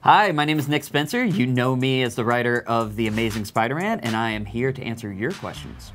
Hi, my name is Nick Spencer. You know me as the writer of The Amazing Spider-Man, and I am here to answer your questions.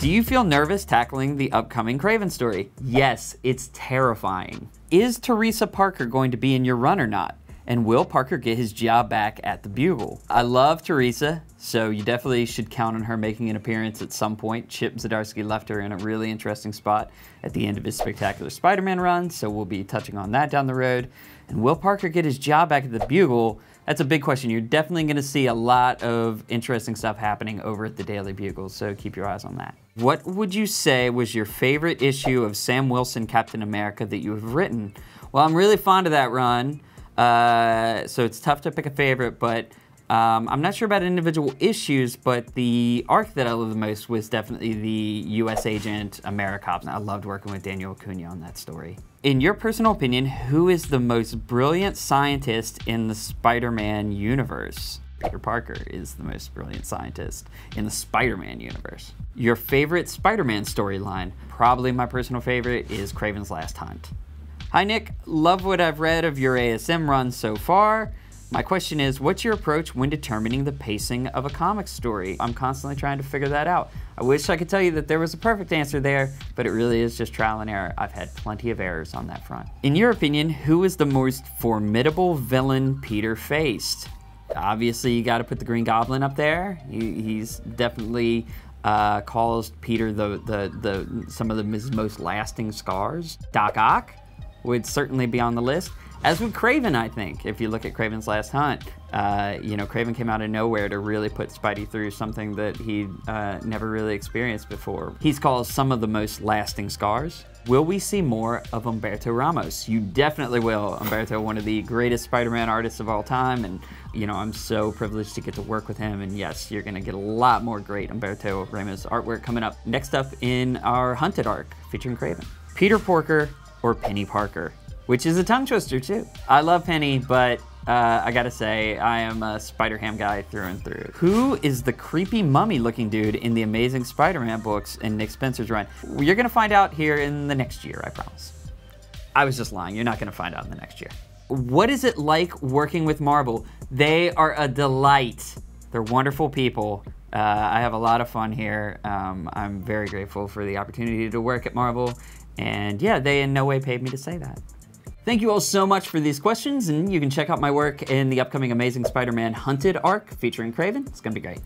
Do you feel nervous tackling the upcoming Kraven story? Yes, it's terrifying. Is Teresa Parker going to be in your run or not? And will Parker get his job back at the Bugle? I love Teresa, so you definitely should count on her making an appearance at some point. Chip Zdarsky left her in a really interesting spot at the end of his Spectacular Spider-Man run, so we'll be touching on that down the road. And will Parker get his job back at the Bugle? That's a big question. You're definitely gonna see a lot of interesting stuff happening over at the Daily Bugle, so keep your eyes on that. What would you say was your favorite issue of Sam Wilson Captain America that you have written? Well, I'm really fond of that run. So it's tough to pick a favorite, but I'm not sure about individual issues, but the arc that I loved the most was definitely the U.S. Agent AmeriCops. I loved working with Daniel Acuna on that story. In your personal opinion, who is the most brilliant scientist in the Spider-Man universe? Peter Parker is the most brilliant scientist in the Spider-Man universe. Your favorite Spider-Man storyline? Probably my personal favorite is Kraven's Last Hunt. Hi Nick, love what I've read of your ASM run so far. My question is, what's your approach when determining the pacing of a comic story? I'm constantly trying to figure that out. I wish I could tell you that there was a perfect answer there, but it really is just trial and error. I've had plenty of errors on that front. In your opinion, who is the most formidable villain Peter faced? Obviously, you gotta put the Green Goblin up there. He's definitely caused Peter some of his most lasting scars. Doc Ock would certainly be on the list, as would Kraven, I think. If you look at Kraven's Last Hunt, you know, Kraven came out of nowhere to really put Spidey through something that he'd never really experienced before. He's caused some of the most lasting scars. Will we see more of Humberto Ramos? You definitely will. Humberto, one of the greatest Spider-Man artists of all time, and you know, I'm so privileged to get to work with him, and yes, you're gonna get a lot more great Humberto Ramos artwork coming up. Next up in our Hunted arc, featuring Kraven. Peter Porker or Penny Parker, which is a tongue twister too. I love Penny, but I gotta say, I am a Spider-Ham guy through and through. Who is the creepy mummy-looking dude in the Amazing Spider-Man books in Nick Spencer's run? You're gonna find out here in the next year, I promise. I was just lying, you're not gonna find out in the next year. What is it like working with Marvel? They are a delight. They're wonderful people. I have a lot of fun here. I'm very grateful for the opportunity to work at Marvel. And yeah, they in no way paid me to say that. Thank you all so much for these questions, and you can check out my work in the upcoming Amazing Spider-Man Hunted arc featuring Kraven. It's gonna be great.